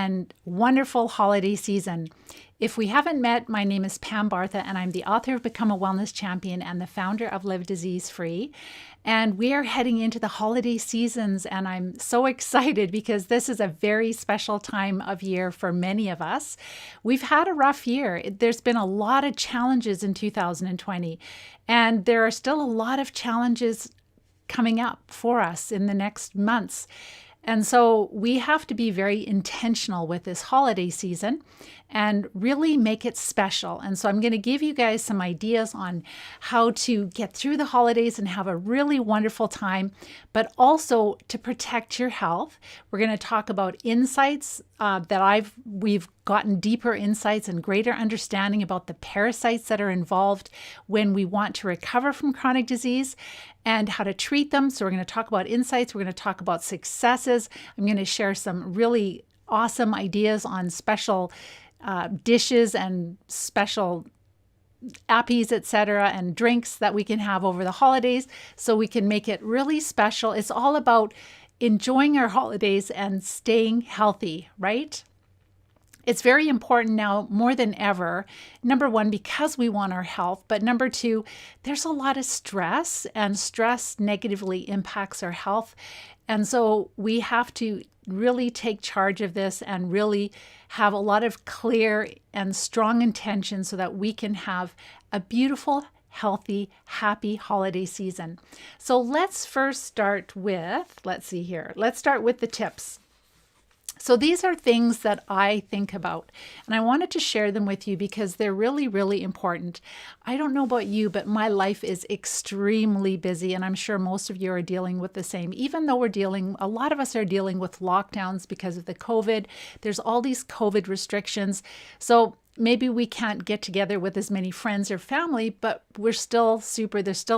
and wonderful holiday season. If we haven't met, my name is Pam Bartha, and I'm the author of Become a Wellness Champion and the founder of Live Disease Free. And we are heading into the holiday seasons, and I'm so excited because this is a very special time of year for many of us. We've had a rough year. There's been a lot of challenges in 2020, and there are still a lot of challenges coming up for us in the next months. And so we have to be very intentional with this holiday season and really make it special. And so I'm going to give you guys some ideas on how to get through the holidays and have a really wonderful time, but also to protect your health. We're going to talk about insights we've gotten deeper insights and greater understanding about the parasites that are involved when we want to recover from chronic disease and how to treat them. So we're going to talk about insights. We're going to talk about successes. I'm going to share some really awesome ideas on special dishes and special appies, etc., and drinks that we can have over the holidays so we can make it really special. It's all about enjoying our holidays and staying healthy, right? It's very important now more than ever, number one, because we want our health, but number two, there's a lot of stress, and stress negatively impacts our health. And so we have to really take charge of this and really have a lot of clear and strong intention so that we can have a beautiful, healthy, happy holiday season. So let's first start with, let's start with the tips. So these are things that I think about, and I wanted to share them with you because they're really, really important. I don't know about you, but my life is extremely busy, and I'm sure most of you are dealing with the same. Even though a lot of us are dealing with lockdowns because of the COVID, there's all these COVID restrictions. So maybe we can't get together with as many friends or family, but there's still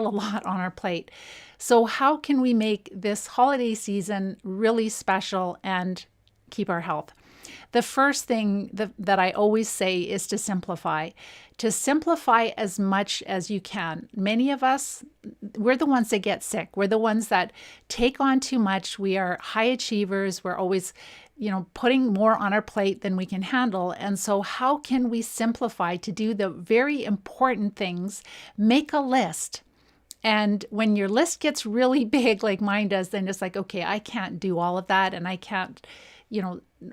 a lot on our plate. So how can we make this holiday season really special and keep our health? The first thing that I always say is to simplify as much as you can. Many of us, we're the ones that get sick. We're the ones that take on too much. We are high achievers. We're always, putting more on our plate than we can handle. And so how can we simplify to do the very important things? Make a list. And when your list gets really big, like mine does, then it's like, okay, I can't do all of that. And I can't,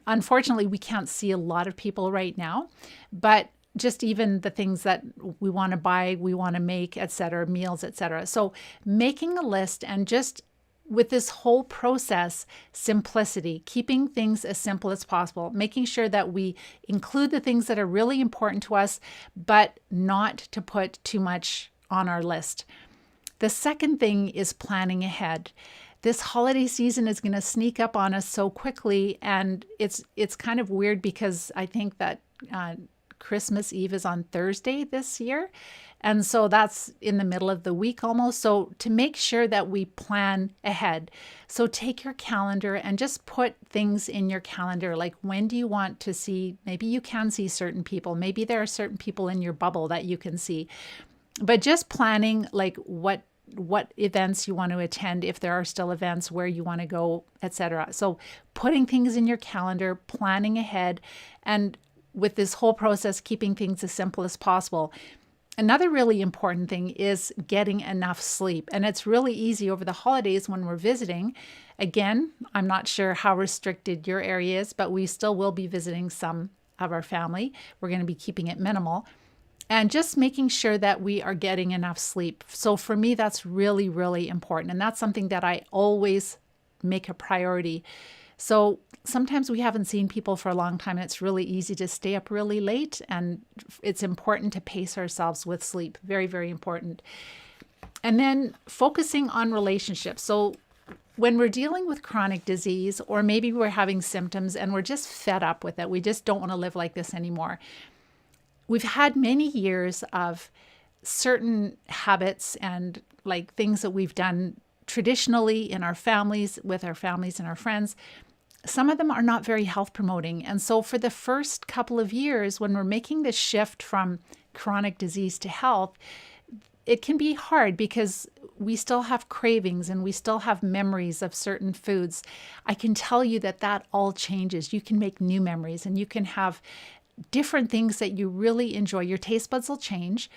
unfortunately, we can't see a lot of people right now, but just even the things that we want to buy, we want to make, et cetera, meals, et cetera. So making a list, and just with this whole process, simplicity, keeping things as simple as possible, making sure that we include the things that are really important to us, but not to put too much on our list. The second thing is planning ahead. This holiday season is going to sneak up on us so quickly, and it's kind of weird because I think that Christmas Eve is on Thursday this year, and so that's in the middle of the week almost. So to make sure that we plan ahead, so take your calendar and just put things in your calendar, like when do you want to see, maybe you can see certain people, maybe there are certain people in your bubble that you can see, but just planning like what events you want to attend, if there are still events, where you want to go, etc. So putting things in your calendar, planning ahead, and with this whole process, keeping things as simple as possible. Another really important thing is getting enough sleep. And it's really easy over the holidays when we're visiting. Again, I'm not sure how restricted your area is, but we still will be visiting some of our family. We're going to be keeping it minimal. And just making sure that we are getting enough sleep. So for me, that's really, really important. And that's something that I always make a priority. So sometimes we haven't seen people for a long time, and it's really easy to stay up really late. And it's important to pace ourselves with sleep. Very, very important. And then focusing on relationships. So when we're dealing with chronic disease, or maybe we're having symptoms and we're just fed up with it, we just don't want to live like this anymore. We've had many years of certain habits and like things that we've done traditionally in our families, with our families and our friends. Some of them are not very health promoting. And so for the first couple of years, when we're making this shift from chronic disease to health, it can be hard because we still have cravings and we still have memories of certain foods, I can tell you that that all changes. You can make new memories and you can have different things that you really enjoy. Your taste buds will change.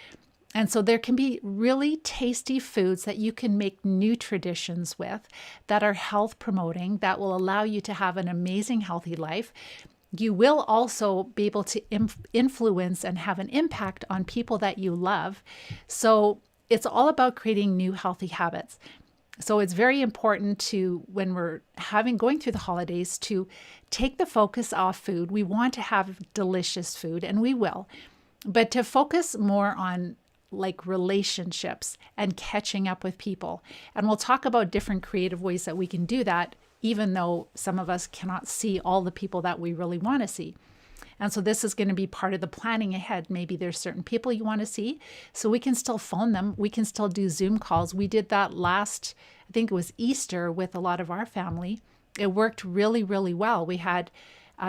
And so there can be really tasty foods that you can make new traditions with that are health promoting, that will allow you to have an amazing, healthy life. You will also be able to influence and have an impact on people that you love. So it's all about creating new healthy habits. So it's very important to, when we're going through the holidays, to take the focus off food. We want to have delicious food, and we will, but to focus more on like relationships and catching up with people. And we'll talk about different creative ways that we can do that, even though some of us cannot see all the people that we really want to see. And so this is going to be part of the planning ahead. Maybe there's certain people you want to see, so we can still phone them. We can still do Zoom calls. We did that last, I think it was Easter, with a lot of our family. It worked really, really well. We had,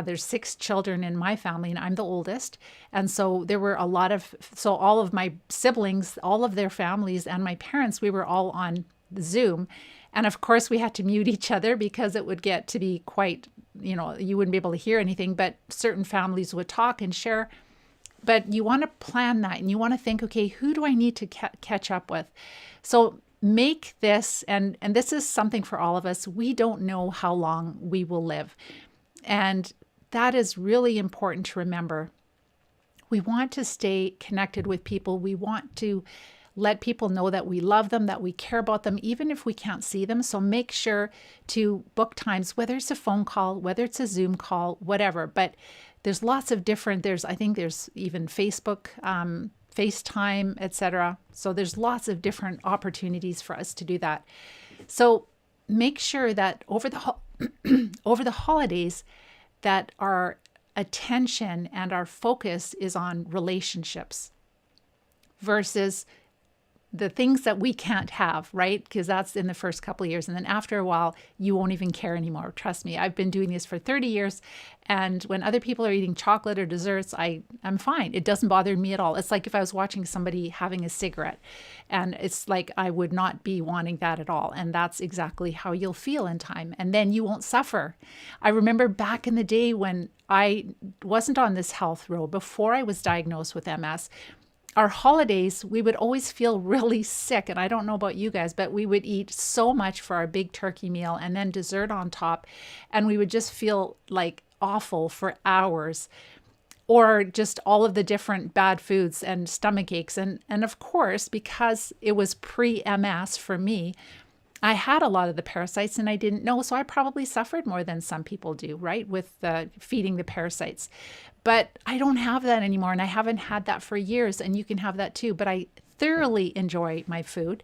there's 6 children in my family, and I'm the oldest. And so there were all of my siblings, all of their families, and my parents, we were all on Zoom. And of course, we had to mute each other because it would get to be quite, you wouldn't be able to hear anything, but certain families would talk and share. But you want to plan that, and you want to think, okay, who do I need to catch up with? So make this, and this is something for all of us. We don't know how long we will live. And that is really important to remember. We want to stay connected with people. We want to let people know that we love them, that we care about them, even if we can't see them. So make sure to book times, whether it's a phone call, whether it's a Zoom call, whatever. But there's lots of different, I think there's even Facebook, FaceTime, etc. So there's lots of different opportunities for us to do that. So make sure that over the holidays, that our attention and our focus is on relationships versus the things that we can't have, right? Because that's in the first couple of years. And then after a while, you won't even care anymore. Trust me, I've been doing this for 30 years. And when other people are eating chocolate or desserts, I'm fine. It doesn't bother me at all. It's like if I was watching somebody having a cigarette, and it's like I would not be wanting that at all. And that's exactly how you'll feel in time. And then you won't suffer. I remember back in the day when I wasn't on this health road, before I was diagnosed with MS, our holidays, we would always feel really sick. And I don't know about you guys, but we would eat so much for our big turkey meal and then dessert on top. And we would just feel like awful for hours, or just all of the different bad foods and stomach aches. And of course, because it was pre-MS for me, I had a lot of the parasites and I didn't know. So I probably suffered more than some people do, right? With feeding the parasites. But I don't have that anymore, and I haven't had that for years, and you can have that too. But I thoroughly enjoy my food.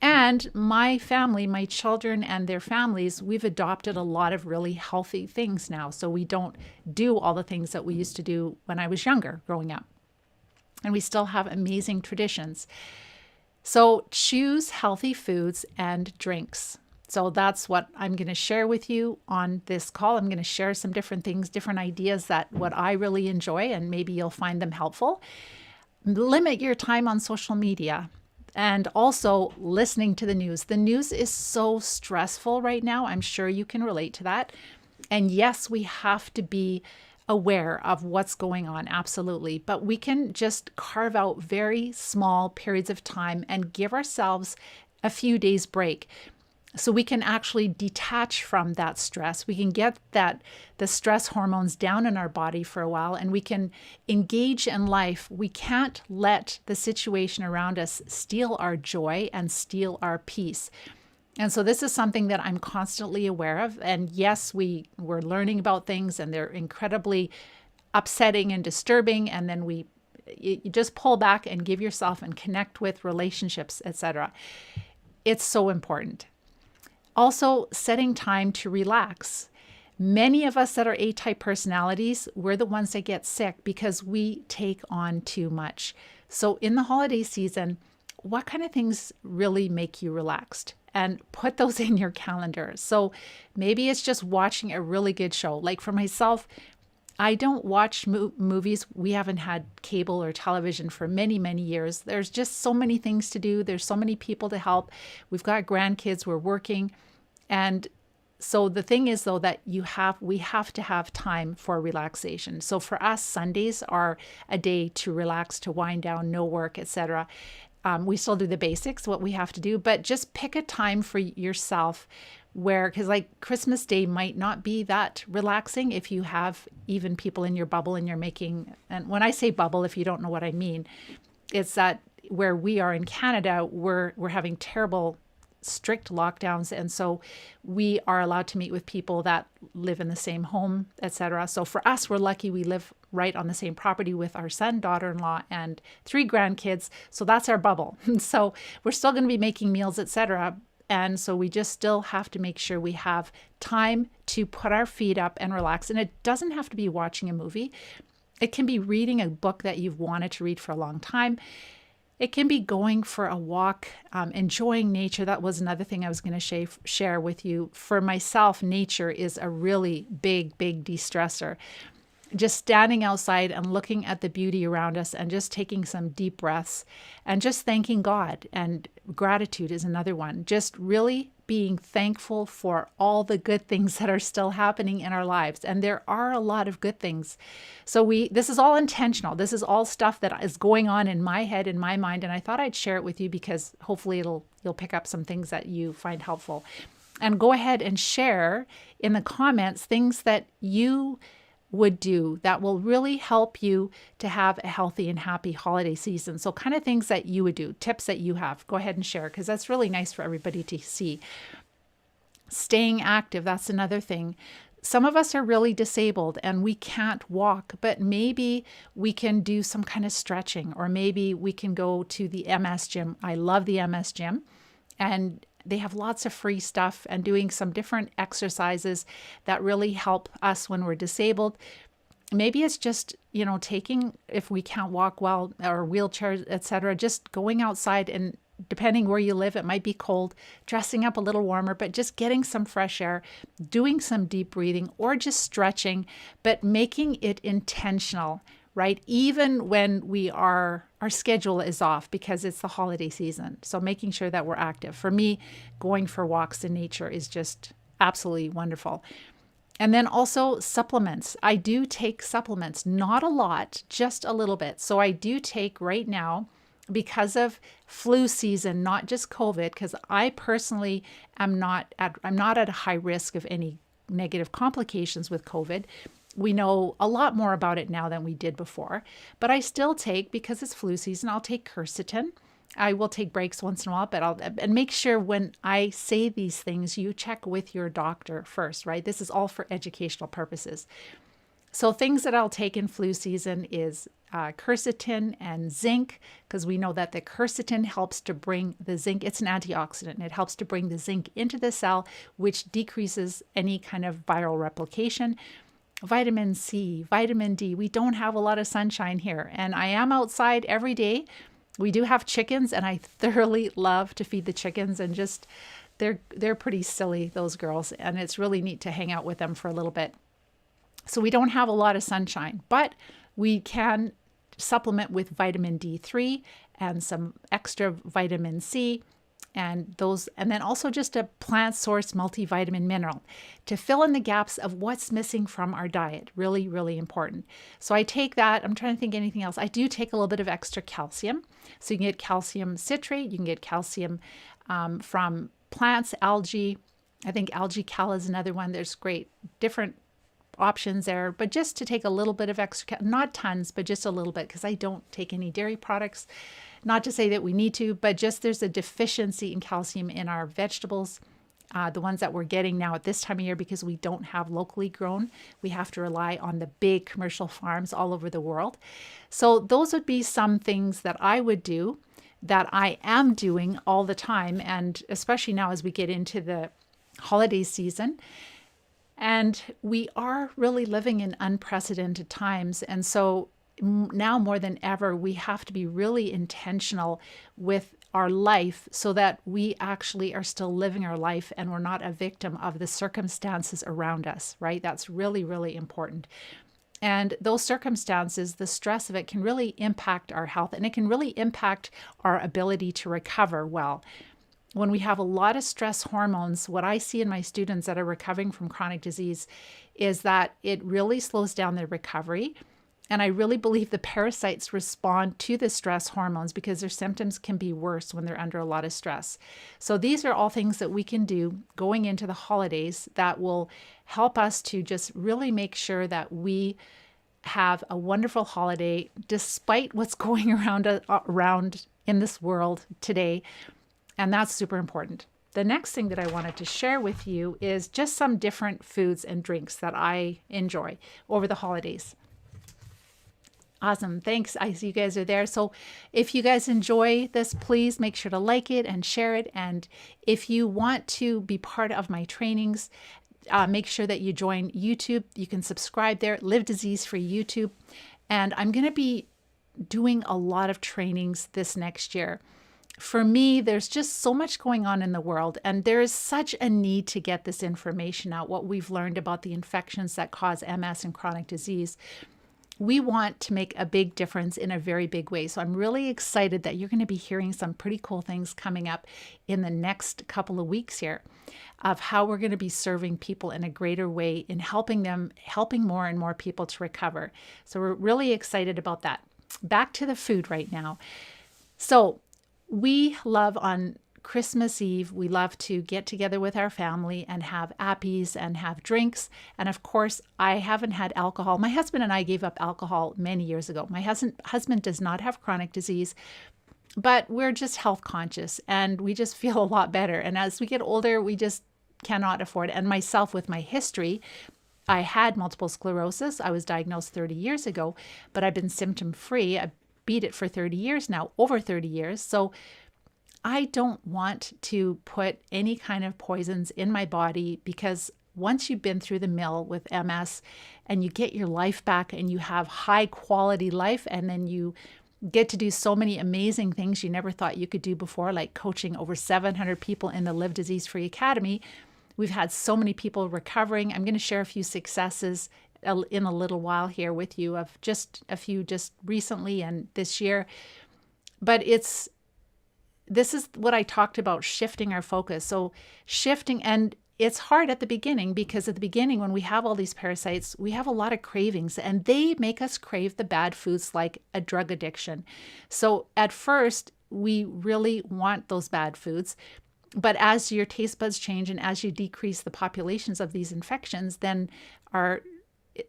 And my family, my children and their families, we've adopted a lot of really healthy things now. So we don't do all the things that we used to do when I was younger, growing up. And we still have amazing traditions. So choose healthy foods and drinks. So that's what I'm going to share with you on this call. I'm going to share some different things, different ideas that what I really enjoy, and maybe you'll find them helpful. Limit your time on social media, and also listening to the news. The news is so stressful right now. I'm sure you can relate to that. And yes, we have to be aware of what's going on, absolutely. But we can just carve out very small periods of time and give ourselves a few days break. So we can actually detach from that stress. We can get the stress hormones down in our body for a while, and we can engage in life. We can't let the situation around us steal our joy and steal our peace. And so this is something that I'm constantly aware of. And yes, we're learning about things, and they're incredibly upsetting and disturbing. And then you just pull back and give yourself and connect with relationships, etc. It's so important. Also, setting time to relax. Many of us that are A-type personalities, we're the ones that get sick because we take on too much. So in the holiday season, what kind of things really make you relaxed? And put those in your calendar. So maybe it's just watching a really good show. Like for myself, I don't watch movies. We haven't had cable or television for many, many years. There's just so many things to do. There's so many people to help. We've got grandkids, we're working. And so the thing is though that we have to have time for relaxation. So for us, Sundays are a day to relax, to wind down, no work, etc. We still do the basics, what we have to do, but just pick a time for yourself because like Christmas Day might not be that relaxing if you have even people in your bubble and you're making, and when I say bubble, if you don't know what I mean, it's that where we are in Canada, we're having terrible strict lockdowns, and so we are allowed to meet with people that live in the same home, etc. So for us, we're lucky we live right on the same property with our son, daughter-in-law, and 3 grandkids. So that's our bubble. So we're still going to be making meals, etc. And so we just still have to make sure we have time to put our feet up and relax. And it doesn't have to be watching a movie. It can be reading a book that you've wanted to read for a long time. It can be going for a walk, enjoying nature. That was another thing I was going to share with you. For myself, nature is a really big, big de-stressor. Just standing outside and looking at the beauty around us and just taking some deep breaths and just thanking God. And gratitude is another one. Just really being thankful for all the good things that are still happening in our lives. And there are a lot of good things. So this is all intentional. This is all stuff that is going on in my head, in my mind. And I thought I'd share it with you because hopefully you'll pick up some things that you find helpful. And go ahead and share in the comments things that you would do that will really help you to have a healthy and happy holiday season. So kind of things that you would do, tips that you have, go ahead and share because that's really nice for everybody to see. Staying active, that's another thing. Some of us are really disabled and we can't walk, but maybe we can do some kind of stretching, or maybe we can go to the MS gym. I love the MS gym, and they have lots of free stuff and doing some different exercises that really help us when we're disabled. Maybe it's just, taking, if we can't walk well, or wheelchairs, etc., just going outside, and depending where you live, it might be cold, dressing up a little warmer, but just getting some fresh air, doing some deep breathing, or just stretching, but making it intentional, right? Even when our schedule is off because it's the holiday season. So making sure that we're active. For me, going for walks in nature is just absolutely wonderful. And then also supplements. I do take supplements, not a lot, just a little bit. So I do take right now, because of flu season, not just COVID, because I personally I'm not at a high risk of any negative complications with COVID. We know a lot more about it now than we did before, but I still take, because it's flu season, I'll take quercetin. I will take breaks once in a while, and make sure when I say these things, you check with your doctor first, right? This is all for educational purposes. So things that I'll take in flu season is quercetin and zinc, because we know that the quercetin helps to bring the zinc. It's an antioxidant. And it helps to bring the zinc into the cell, which decreases any kind of viral replication. Vitamin C, vitamin D. We don't have a lot of sunshine here, and I am outside every day. We do have chickens, and I thoroughly love to feed the chickens, and just they're pretty silly, those girls, and it's really neat to hang out with them for a little bit. So we don't have a lot of sunshine, but we can supplement with vitamin D3 and some extra vitamin C, and then also just a plant source multivitamin mineral to fill in the gaps of what's missing from our diet. Really, really important. So I take that. I'm trying to think anything else. I do take a little bit of extra calcium. So you can get calcium citrate. You can get calcium from plants, algae. I think algae cal is another one. There's great different options there, but just to take a little bit of extra, not tons, but just a little bit, because I don't take any dairy products. Not to say that we need to, but just there's a deficiency in calcium in our vegetables, the ones that we're getting now at this time of year, because we don't have locally grown. We have to rely on the big commercial farms all over the world. So those would be some things that I would do, that I am doing all the time, and especially now as we get into the holiday season. And we are really living in unprecedented times. And so now more than ever, we have to be really intentional with our life so that we actually are still living our life and we're not a victim of the circumstances around us, right? That's really, really important. And those circumstances, the stress of it can really impact our health, and it can really impact our ability to recover well. When we have a lot of stress hormones, what I see in my students that are recovering from chronic disease is that it really slows down their recovery. And I really believe the parasites respond to the stress hormones because their symptoms can be worse when they're under a lot of stress. So these are all things that we can do going into the holidays that will help us to just really make sure that we have a wonderful holiday despite what's going around in this world today. And that's super important. The next thing that I wanted to share with you is just some different foods and drinks that I enjoy over the holidays. Awesome. Thanks. I see you guys are there. So if you guys enjoy this, please make sure to like it and share it. And if you want to be part of my trainings, make sure that you join YouTube. You can subscribe there, Live Disease Free YouTube. And I'm going to be doing a lot of trainings this next year. For me, there's just so much going on in the world, and there is such a need to get this information out, what we've learned about the infections that cause MS and chronic disease. We want to make a big difference in a very big way. So I'm really excited that you're going to be hearing some pretty cool things coming up in the next couple of weeks here of how we're going to be serving people in a greater way in helping more and more people to recover. So we're really excited about that. Back to the food right now. So we love on Christmas Eve, we love to get together with our family and have appies and have drinks. And of course, I haven't had alcohol. My husband and I gave up alcohol many years ago. My husband does not have chronic disease, but we're just health conscious and we just feel a lot better. And as we get older, we just cannot afford it. And myself, with my history, I had multiple sclerosis. I was diagnosed 30 years ago, but I've been symptom free. I beat it for 30 years now, over 30 years. So I don't want to put any kind of poisons in my body, because once you've been through the mill with MS and you get your life back and you have high quality life, and then you get to do so many amazing things you never thought you could do before, like coaching over 700 people in the Live Disease Free Academy. We've had so many people recovering. I'm going to share a few successes in a little while here with you, of just a few just recently and this year. But this is what I talked about, shifting our focus. So shifting, and it's hard at the beginning, because at the beginning, when we have all these parasites, we have a lot of cravings, and they make us crave the bad foods like a drug addiction. So at first, we really want those bad foods. But as your taste buds change and as you decrease the populations of these infections, then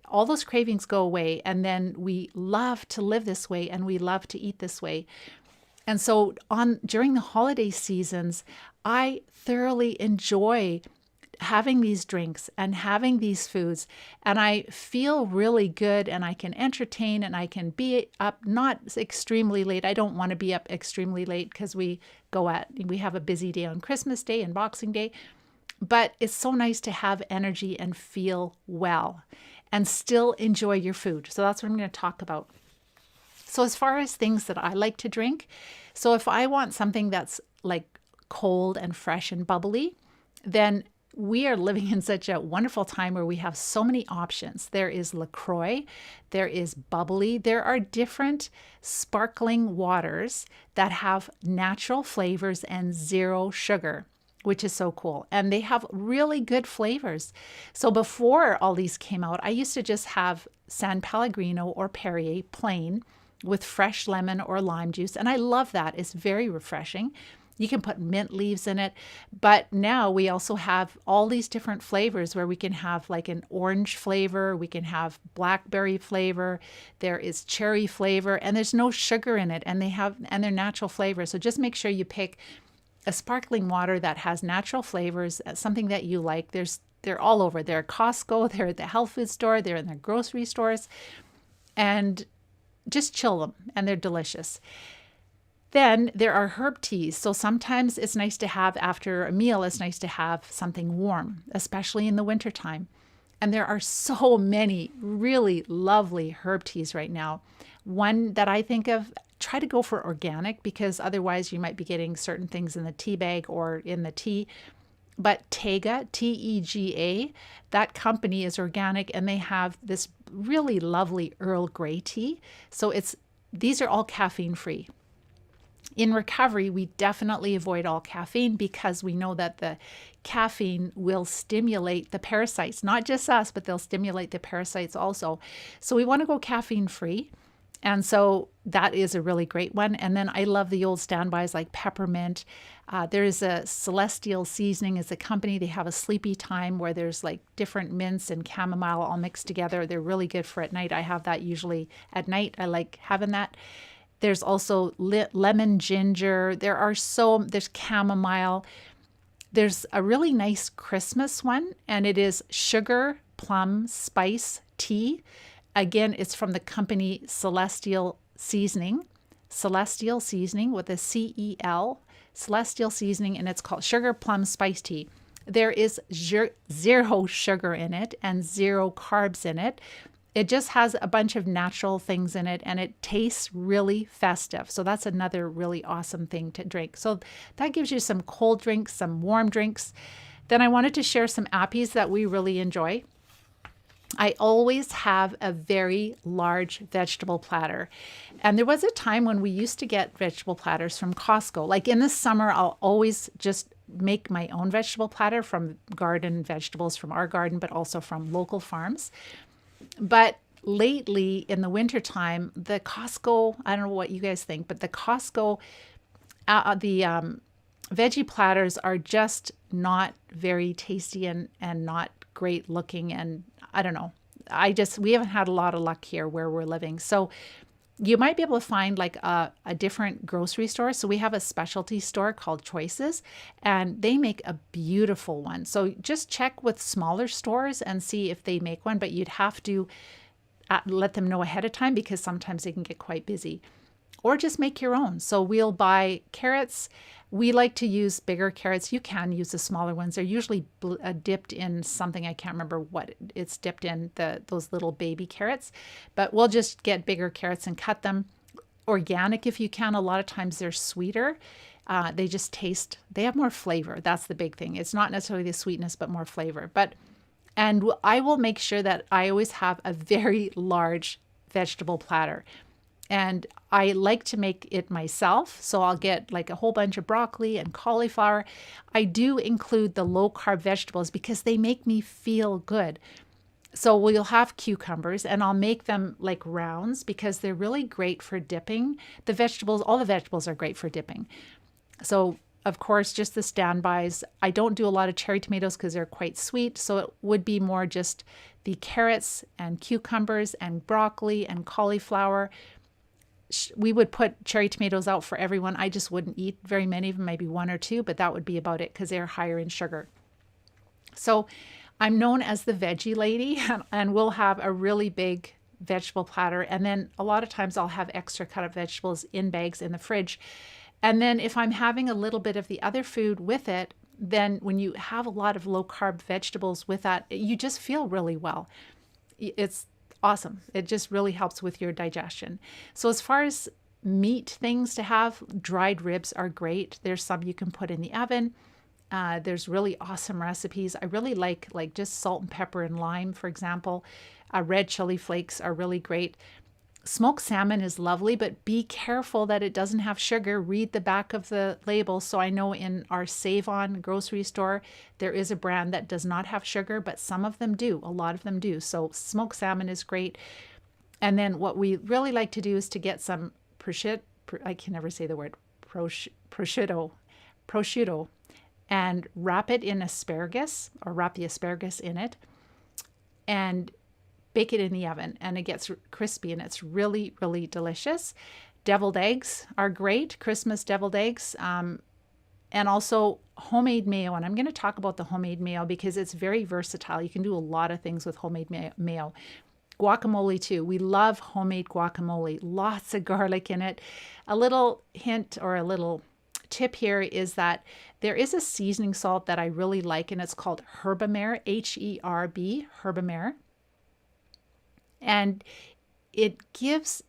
all those cravings go away. And then we love to live this way and we love to eat this way. And so during the holiday seasons, I thoroughly enjoy having these drinks and having these foods, and I feel really good, and I can entertain, and I can be up not extremely late. I don't want to be up extremely late because we have a busy day on Christmas Day and Boxing Day, but it's so nice to have energy and feel well and still enjoy your food. So that's what I'm going to talk about. So as far as things that I like to drink, so if I want something that's like cold and fresh and bubbly, then we are living in such a wonderful time where we have so many options. There is LaCroix, there is bubbly, there are different sparkling waters that have natural flavors and zero sugar, which is so cool. And they have really good flavors. So before all these came out, I used to just have San Pellegrino or Perrier plain with fresh lemon or lime juice. And I love that. It's very refreshing. You can put mint leaves in it. But now we also have all these different flavors where we can have like an orange flavor, we can have blackberry flavor, there is cherry flavor, and there's no sugar in it, and they're natural flavors. So just make sure you pick a sparkling water that has natural flavors, something that you like. They're all over. They're at Costco, they're at the health food store, they're in the grocery stores, and just chill them, and they're delicious. Then there are herb teas. So sometimes it's nice to have, after a meal, it's nice to have something warm, especially in the wintertime. And there are so many really lovely herb teas right now. One that I think of, try to go for organic, because otherwise you might be getting certain things in the tea bag or in the tea. But Tega, Tega, that company is organic, and they have this really lovely Earl Grey tea. So these are all caffeine free. In recovery, we definitely avoid all caffeine because we know that the caffeine will stimulate the parasites, not just us, but they'll stimulate the parasites also. So we want to go caffeine free. And so that is a really great one. And then I love the old standbys like peppermint. There's a Celestial Seasoning as a company. They have a sleepy time where there's like different mints and chamomile all mixed together. They're really good for at night. I have that usually at night. I like having that. There's also lemon ginger. There's chamomile. There's a really nice Christmas one, and it is sugar plum spice tea. Again, it's from the company Celestial Seasoning with a CEL, Celestial Seasoning, and it's called Sugar Plum Spice Tea. There is zero sugar in it and zero carbs in it. It just has a bunch of natural things in it, and it tastes really festive. So that's another really awesome thing to drink. So that gives you some cold drinks, some warm drinks. Then I wanted to share some appies that we really enjoy. I always have a very large vegetable platter. And there was a time when we used to get vegetable platters from Costco. Like in the summer, I'll always just make my own vegetable platter from garden vegetables from our garden, but also from local farms. But lately in the wintertime, the Costco, I don't know what you guys think, but the Costco, veggie platters are just not very tasty and not great looking. And I don't know. We haven't had a lot of luck here where we're living. So you might be able to find like a different grocery store. So we have a specialty store called Choices, and they make a beautiful one. So just check with smaller stores and see if they make one, but you'd have to let them know ahead of time because sometimes they can get quite busy. Or just make your own. So we'll buy carrots. We like to use bigger carrots. You can use the smaller ones. They're usually dipped in something. I can't remember what it's dipped in, those little baby carrots. But we'll just get bigger carrots and cut them. Organic if you can. A lot of times they're sweeter. They have more flavor. That's the big thing. It's not necessarily the sweetness, but more flavor. And I will make sure that I always have a very large vegetable platter. And I like to make it myself. So I'll get like a whole bunch of broccoli and cauliflower. I do include the low carb vegetables because they make me feel good. So we'll have cucumbers, and I'll make them like rounds because they're really great for dipping. All the vegetables are great for dipping. So of course, just the standbys. I don't do a lot of cherry tomatoes because they're quite sweet. So it would be more just the carrots and cucumbers and broccoli and cauliflower. We would put cherry tomatoes out for everyone. I just wouldn't eat very many of them, maybe one or two, but that would be about it because they're higher in sugar. So I'm known as the veggie lady, and we'll have a really big vegetable platter. And then a lot of times I'll have extra cut up vegetables in bags in the fridge. And then if I'm having a little bit of the other food with it, then when you have a lot of low carb vegetables with that, you just feel really well. It's awesome. It just really helps with your digestion. So as far as meat things to have, dried ribs are great. There's some you can put in the oven. There's really awesome recipes. I really like just salt and pepper and lime, for example. Red chili flakes are really great. Smoked salmon is lovely, but be careful that it doesn't have sugar. Read the back of the label. So I know in our Save On grocery store, there is a brand that does not have sugar, but some of them do. A lot of them do. So smoked salmon is great. And then what we really like to do is to get some I can never say the word, prosciutto, and wrap it in asparagus, or wrap the asparagus in it, and bake it in the oven, and it gets crispy, and it's really, really delicious. Deviled eggs are great, Christmas deviled eggs, and also homemade mayo. And I'm going to talk about the homemade mayo because it's very versatile. You can do a lot of things with homemade mayo. Guacamole too. We love homemade guacamole. Lots of garlic in it. A little hint or a little tip here is that there is a seasoning salt that I really like, and it's called Herbamare, H-E-R-B, Herbamare. And it gives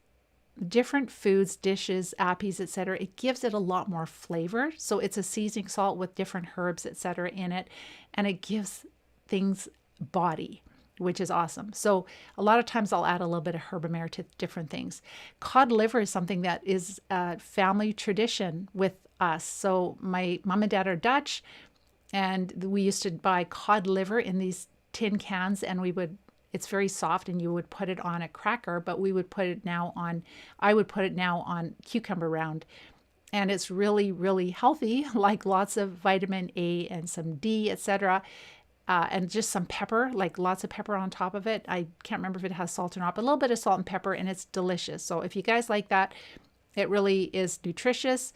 different foods, dishes, appies, etc. It gives it a lot more flavor. So it's a seasoning salt with different herbs, etc. in it, and it gives things body. which is awesome. So a lot of times I'll add a little bit of herbamare to different things. Cod liver is something that is a family tradition with us. So my mom and dad are Dutch, and we used to buy cod liver in these tin cans, and it's very soft, and you would put it on a cracker, but I would put it now on cucumber round. And it's really, really healthy, like lots of vitamin A and some D, etc. And just some pepper, like lots of pepper on top of it. I can't remember if it has salt or not, but a little bit of salt and pepper, and it's delicious. So if you guys like that, it really is nutritious.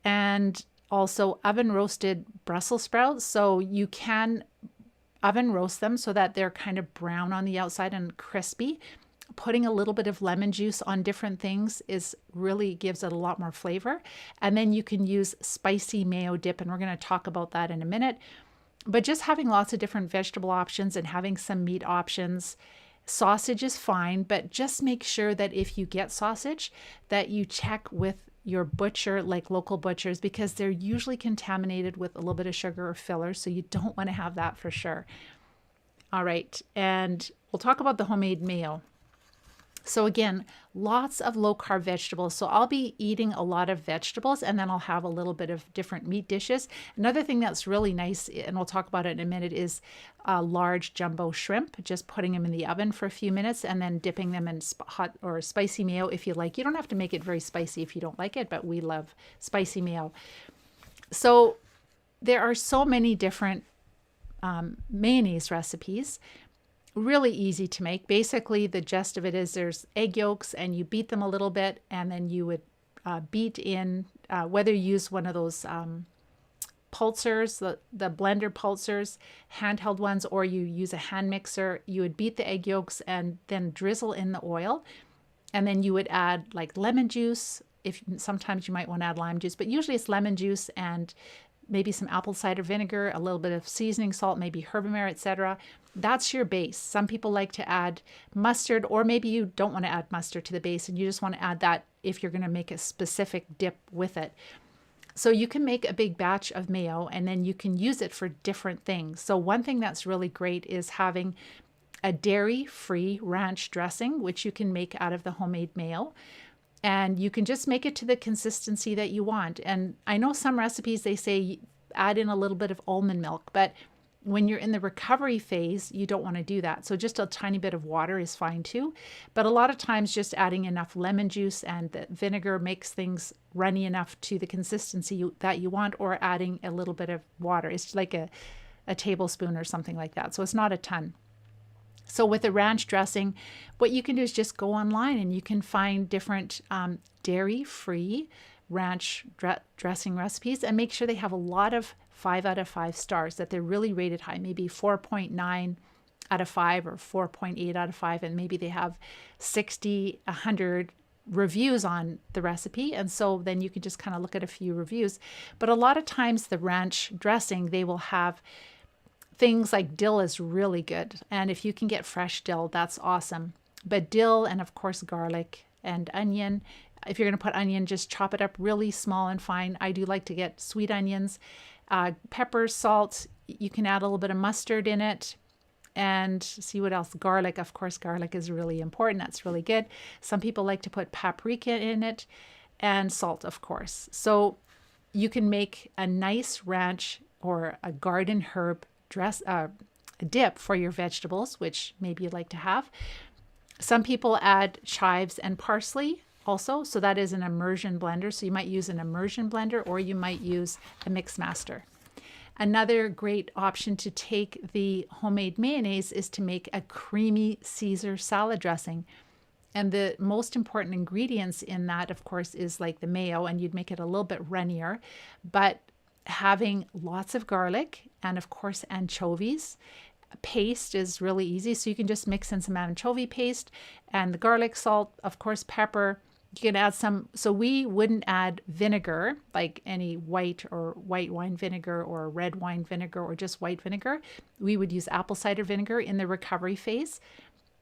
And also oven roasted Brussels sprouts. So you can oven roast them so that they're kind of brown on the outside and crispy. Putting a little bit of lemon juice on different things really gives it a lot more flavor. And then you can use spicy mayo dip, and we're going to talk about that in a minute. But just having lots of different vegetable options and having some meat options. Sausage is fine, but just make sure that if you get sausage, that you check with your butcher, like local butchers, because they're usually contaminated with a little bit of sugar or filler. So you don't want to have that for sure. All right. And we'll talk about the homemade mayo. So again, lots of low carb vegetables. So I'll be eating a lot of vegetables, and then I'll have a little bit of different meat dishes. Another thing that's really nice, and we'll talk about it in a minute, is large jumbo shrimp. Just putting them in the oven for a few minutes and then dipping them in hot or spicy mayo if you like. You don't have to make it very spicy if you don't like it, but we love spicy mayo. So there are so many different mayonnaise recipes. Really easy to make. Basically, the gist of it is there's egg yolks, and you beat them a little bit, and then you would beat in, whether you use one of those pulsers, the blender pulsers, handheld ones, or you use a hand mixer. You would beat the egg yolks and then drizzle in the oil, and then you would add like lemon juice. Sometimes you might want to add lime juice, but usually it's lemon juice and maybe some apple cider vinegar, a little bit of seasoning salt, maybe herbamare, etc. That's your base. Some people like to add mustard, or maybe you don't want to add mustard to the base and you just want to add that if you're going to make a specific dip with it. So you can make a big batch of mayo, and then you can use it for different things. So one thing that's really great is having a dairy-free ranch dressing, which you can make out of the homemade mayo. And you can just make it to the consistency that you want. And I know some recipes, they say add in a little bit of almond milk, but when you're in the recovery phase, you don't want to do that. So just a tiny bit of water is fine too. But a lot of times just adding enough lemon juice and the vinegar makes things runny enough to the consistency that you want, or adding a little bit of water. It's like a tablespoon or something like that. So it's not a ton. So with a ranch dressing, what you can do is just go online and you can find different dairy-free ranch dressing recipes, and make sure they have a lot of 5 out of 5 stars, that they're really rated high, maybe 4.9 out of 5 or 4.8 out of 5, and maybe they have 60, 100 reviews on the recipe. And so then you can just kind of look at a few reviews. But a lot of times the ranch dressing, they will have things like dill is really good. And if you can get fresh dill, that's awesome. But dill, and of course garlic and onion. If you're going to put onion, just chop it up really small and fine. I do like to get sweet onions, pepper, salt. You can add a little bit of mustard in it. And see what else. Garlic, of course, garlic is really important. That's really good. Some people like to put paprika in it, and salt, of course. So you can make a nice ranch or a garden herb dip for your vegetables, which maybe you'd like to have. Some people add chives and parsley also. So that is an immersion blender. So you might use an immersion blender, or you might use a mix master. Another great option to take the homemade mayonnaise is to make a creamy Caesar salad dressing. And the most important ingredients in that, of course, is like the mayo, and you'd make it a little bit runnier, but having lots of garlic and, of course, anchovies. Paste is really easy. So you can just mix in some anchovy paste and the garlic, salt, of course, pepper. You can add some, so we wouldn't add vinegar, like any white wine vinegar or red wine vinegar or just white vinegar. We would use apple cider vinegar in the recovery phase.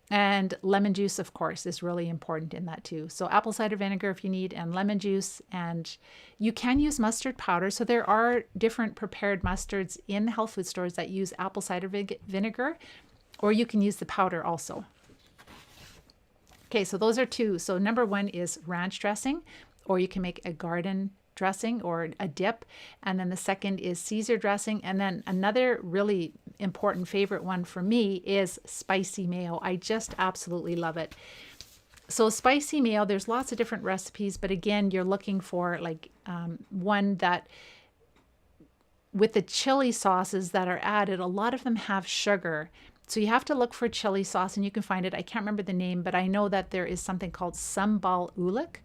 And lemon juice, of course, is really important in that too. So apple cider vinegar if you need, and lemon juice. And you can use mustard powder. So there are different prepared mustards in health food stores that use apple cider vinegar or you can use the powder also. Okay, so those are two. So number one is ranch dressing, or you can make a garden dressing or a dip. And then the second is Caesar dressing. And then another really important favorite one for me is spicy mayo. I just absolutely love it. So spicy mayo, there's lots of different recipes, but again, you're looking for like one that with the chili sauces that are added, a lot of them have sugar. So you have to look for chili sauce, and you can find it. I can't remember the name, but I know that there is something called sambal ulik,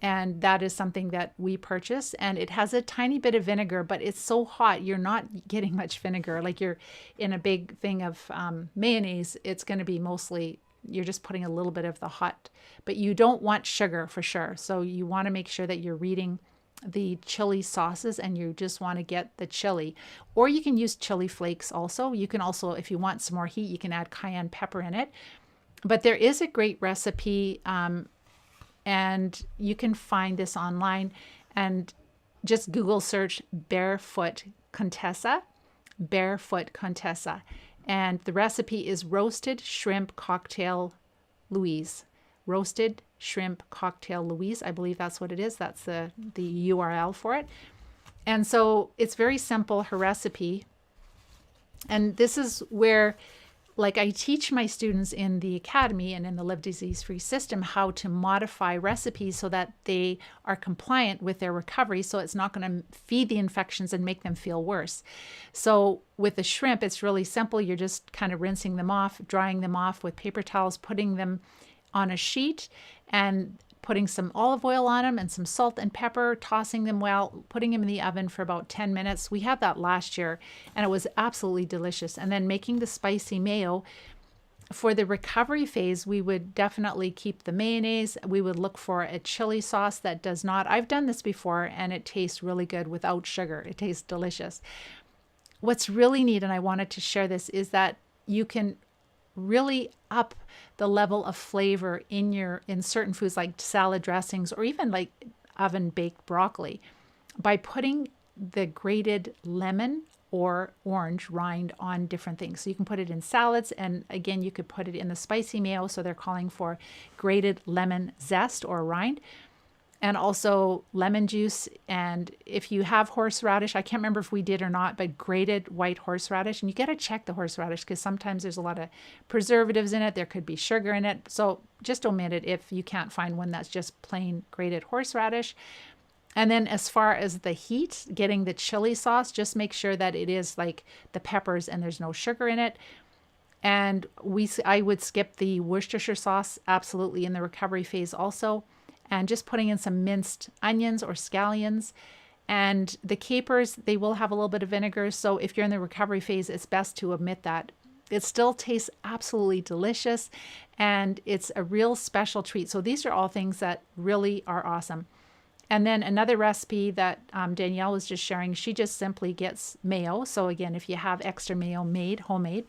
and that is something that we purchase, and it has a tiny bit of vinegar, but it's so hot you're not getting much vinegar. Like you're in a big thing of mayonnaise, it's going to be mostly, you're just putting a little bit of the hot, but you don't want sugar for sure. So you want to make sure that you're reading the chili sauces, and you just want to get the chili. Or you can use chili flakes also. You can also, if you want some more heat, you can add cayenne pepper in it. But there is a great recipe, and you can find this online, and just Google search barefoot Contessa, and the recipe is roasted shrimp cocktail Louise. Roasted shrimp cocktail Louise, I believe that's what it is. That's the URL for it. And so it's very simple, her recipe. And this is where, like, I teach my students in the academy and in the Live Disease Free system how to modify recipes so that they are compliant with their recovery, so it's not going to feed the infections and make them feel worse. So with the shrimp, it's really simple. You're just kind of rinsing them off, drying them off with paper towels, putting them on a sheet and putting some olive oil on them and some salt and pepper, tossing them well, putting them in the oven for about 10 minutes. We had that last year and it was absolutely delicious. And then making the spicy mayo. For the recovery phase, we would definitely keep the mayonnaise. We would look for a chili sauce that does not, I've done this before and it tastes really good without sugar. It tastes delicious. What's really neat, and I wanted to share this, is that you can really up the level of flavor in certain foods like salad dressings or even like oven baked broccoli by putting the grated lemon or orange rind on different things. So you can put it in salads, and again you could put it in the spicy mayo, so they're calling for grated lemon zest or rind, and also lemon juice. And if you have horseradish, I can't remember if we did or not, but grated white horseradish. And you got to check the horseradish because sometimes there's a lot of preservatives in it. There could be sugar in it. So just omit it if you can't find one that's just plain grated horseradish. And then as far as the heat, getting the chili sauce, just make sure that it is like the peppers and there's no sugar in it. And I would skip the Worcestershire sauce absolutely in the recovery phase also. And just putting in some minced onions or scallions. And the capers, they will have a little bit of vinegar. So if you're in the recovery phase, it's best to omit that. It still tastes absolutely delicious, and it's a real special treat. So these are all things that really are awesome. And then another recipe that Danielle was just sharing, she just simply gets mayo. So again, if you have extra mayo made, homemade,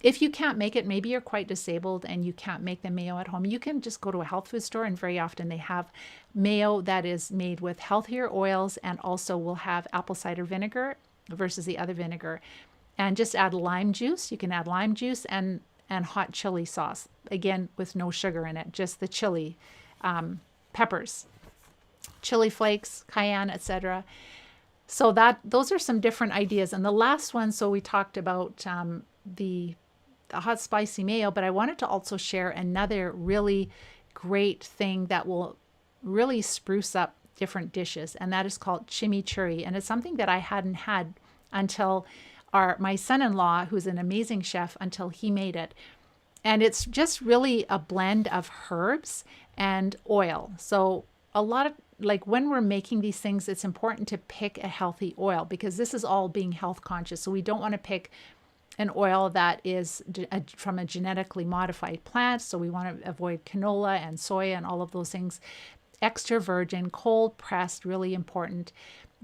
if you can't make it, maybe you're quite disabled and you can't make the mayo at home, you can just go to a health food store, and very often they have mayo that is made with healthier oils and also will have apple cider vinegar versus the other vinegar. And just add lime juice. You can add lime juice and hot chili sauce, again with no sugar in it, just the chili peppers, chili flakes, cayenne, etc. So those are some different ideas. And the last one, so we talked about the hot spicy mayo, but I wanted to also share another really great thing that will really spruce up different dishes, and that is called chimichurri. And it's something that I hadn't had until my son-in-law, who's an amazing chef, until he made it. And it's just really a blend of herbs and oil. So a lot of, like, when we're making these things, it's important to pick a healthy oil, because this is all being health conscious. So we don't want to pick an oil that is from a genetically modified plant. So we want to avoid canola and soy and all of those things. Extra virgin, cold pressed, really important.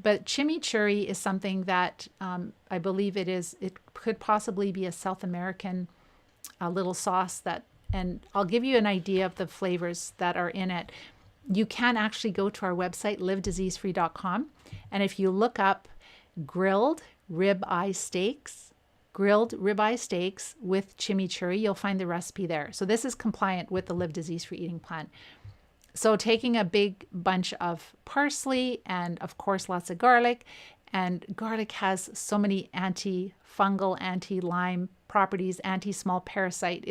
But chimichurri is something that I believe it could possibly be a South American little sauce and I'll give you an idea of the flavors that are in it. You can actually go to our website, livediseasefree.com. And if you look up grilled ribeye steaks, grilled ribeye steaks with chimichurri. You'll find the recipe there. So this is compliant with the Live Disease-Free Eating Plan. So taking a big bunch of parsley and of course lots of garlic, and garlic has so many antifungal, anti-Lyme properties, anti-small parasite.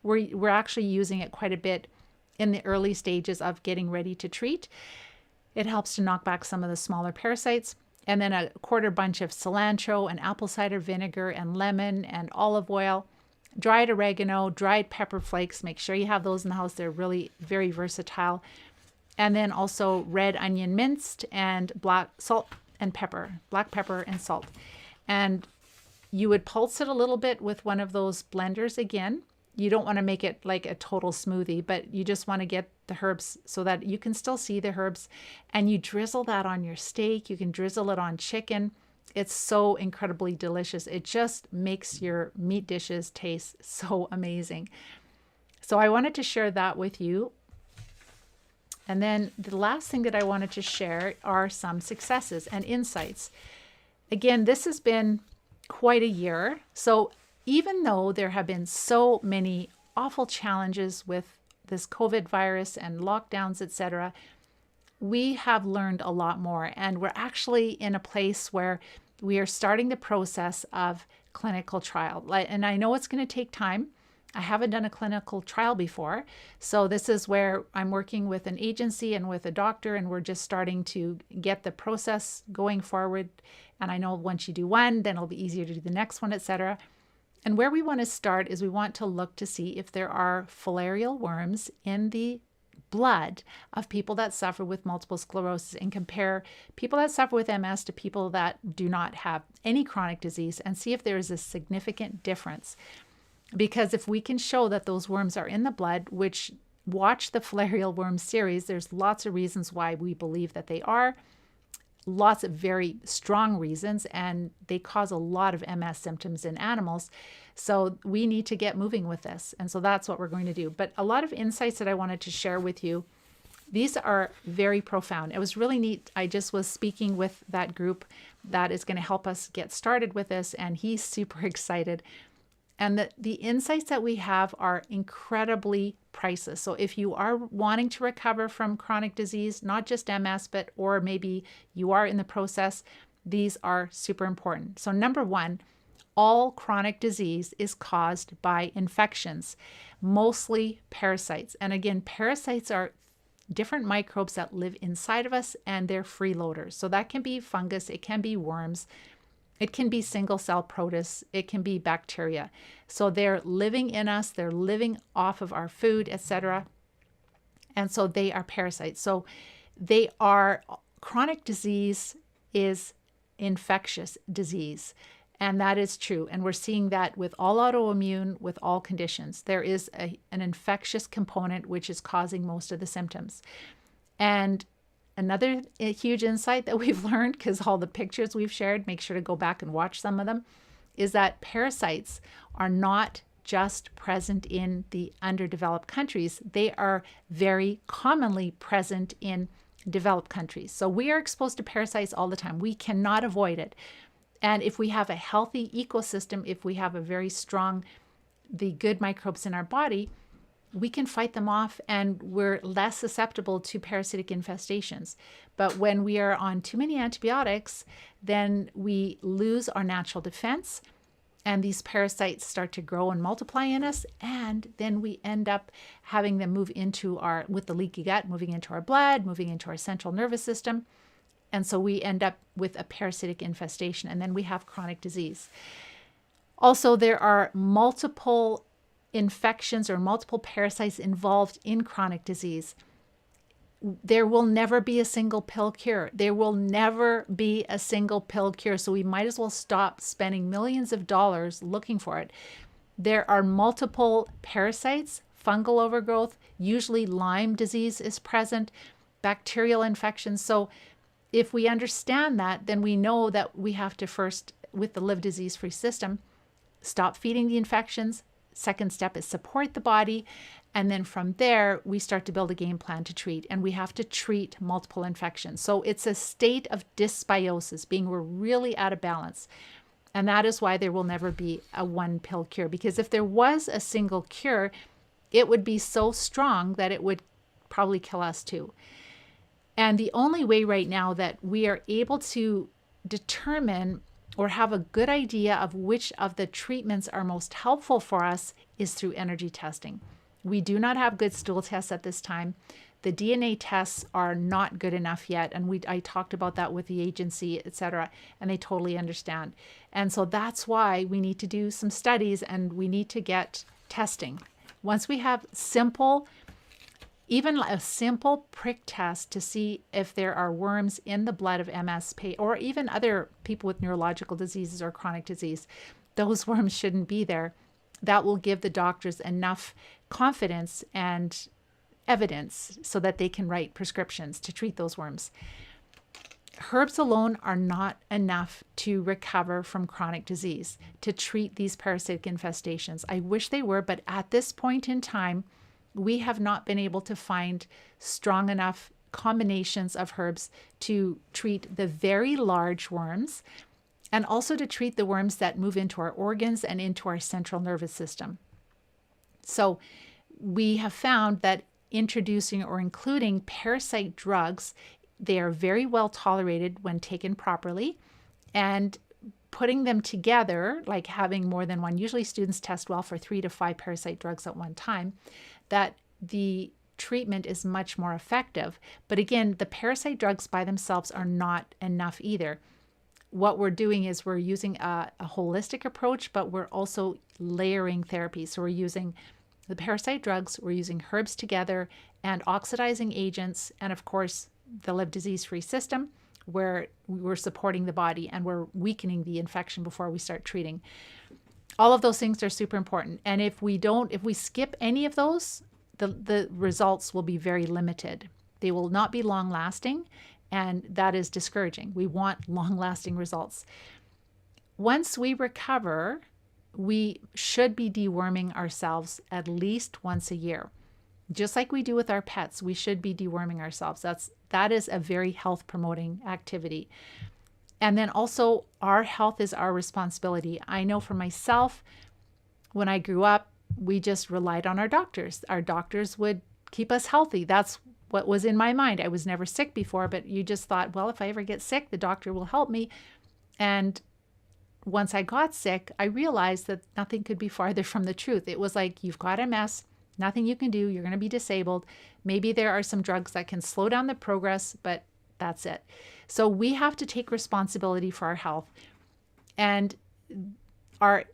We're actually using it quite a bit in the early stages of getting ready to treat. It helps to knock back some of the smaller parasites. And then a quarter bunch of cilantro and apple cider vinegar and lemon and olive oil, dried oregano, dried pepper flakes. Make sure you have those in the house. They're really very versatile. And then also red onion minced and black pepper and salt. And you would pulse it a little bit with one of those blenders again. You don't want to make it like a total smoothie, but you just want to get the herbs so that you can still see the herbs. And you drizzle that on your steak. You can drizzle it on chicken. It's so incredibly delicious. It just makes your meat dishes taste so amazing. So I wanted to share that with you. And then the last thing that I wanted to share are some successes and insights. Again, this has been quite a year. So even though there have been so many awful challenges with this COVID virus and lockdowns, etc., we have learned a lot more. And we're actually in a place where we are starting the process of clinical trial. And I know it's going to take time. I haven't done a clinical trial before. So this is where I'm working with an agency and with a doctor, and we're just starting to get the process going forward. And I know once you do one, then it'll be easier to do the next one, etc. And where we want to start is we want to look to see if there are filarial worms in the blood of people that suffer with multiple sclerosis, and compare people that suffer with MS to people that do not have any chronic disease, and see if there is a significant difference. Because if we can show that those worms are in the blood, which watch the filarial worm series, there's lots of reasons why we believe that they are. Lots of very strong reasons, and they cause a lot of MS symptoms in animals. So we need to get moving with this. And so that's what we're going to do. But a lot of insights that I wanted to share with you, these are very profound. It was really neat. I just was speaking with that group that is going to help us get started with this, and he's super excited. And the insights that we have are incredibly priceless. So if you are wanting to recover from chronic disease, not just MS, or maybe you are in the process, these are super important. So number one, all chronic disease is caused by infections, mostly parasites. And again, parasites are different microbes that live inside of us, and they're freeloaders. So that can be fungus, it can be worms, it can be single cell protists, it can be bacteria. So they're living in us, they're living off of our food, etc. And so they are parasites. So chronic disease is infectious disease. And that is true. And we're seeing that with all autoimmune, with all conditions. There is an infectious component which is causing most of the symptoms. And another huge insight that we've learned, because all the pictures we've shared, make sure to go back and watch some of them, is that parasites are not just present in the underdeveloped countries. They are very commonly present in developed countries. So we are exposed to parasites all the time. We cannot avoid it. And if we have a healthy ecosystem, if we have a very strong, the good microbes in our body, we can fight them off, and we're less susceptible to parasitic infestations. But when we are on too many antibiotics, then we lose our natural defense, and these parasites start to grow and multiply in us, and then we end up having them move into with the leaky gut, moving into our blood, moving into our central nervous system. And so we end up with a parasitic infestation, and then we have chronic disease. Also, there are multiple infections or multiple parasites involved in chronic disease. There will never be a single pill cure. There will never be a single pill cure. So we might as well stop spending millions of dollars looking for it. There are multiple parasites, fungal overgrowth, usually Lyme disease is present, bacterial infections. So if we understand that, then we know that we have to first, with the Live Disease-Free system, stop feeding the infections. Second step is support the body. And then from there, we start to build a game plan to treat. And we have to treat multiple infections. So it's a state of dysbiosis, being we're really out of balance. And that is why there will never be a one pill cure, because if there was a single cure, it would be so strong that it would probably kill us too. And the only way right now that we are able to determine or have a good idea of which of the treatments are most helpful for us is through energy testing. We do not have good stool tests at this time. The DNA tests are not good enough yet. And I talked about that with the agency, etc., and they totally understand. And so that's why we need to do some studies and we need to get testing. Once we have even a simple prick test to see if there are worms in the blood of MS or even other people with neurological diseases or chronic disease, those worms shouldn't be there. That will give the doctors enough confidence and evidence so that they can write prescriptions to treat those worms. Herbs alone are not enough to recover from chronic disease, to treat these parasitic infestations. I wish they were, but at this point in time, we have not been able to find strong enough combinations of herbs to treat the very large worms and also to treat the worms that move into our organs and into our central nervous system. So we have found that introducing or including parasite drugs, they are very well tolerated when taken properly, and putting them together, like having more than one, usually students test well for 3 to 5 parasite drugs at one time, that the treatment is much more effective. But again, the parasite drugs by themselves are not enough either. What we're doing is we're using a holistic approach, but we're also layering therapy. So we're using the parasite drugs, we're using herbs together and oxidizing agents, and of course, the Live Disease-Free system, where we're supporting the body and we're weakening the infection before we start treating. All of those things are super important. And if we skip any of those, the results will be very limited. They will not be long lasting, and that is discouraging. We want long lasting results. Once we recover, we should be deworming ourselves at least once a year. Just like we do with our pets, we should be deworming ourselves. That is a very health promoting activity. And then also, our health is our responsibility. I know for myself, when I grew up, we just relied on our doctors. Our doctors would keep us healthy. That's what was in my mind. I was never sick before, but you just thought, well, if I ever get sick, the doctor will help me. And once I got sick, I realized that nothing could be farther from the truth. It was like, you've got MS, nothing you can do, you're going to be disabled. Maybe there are some drugs that can slow down the progress, but that's it. So we have to take responsibility for our health. And our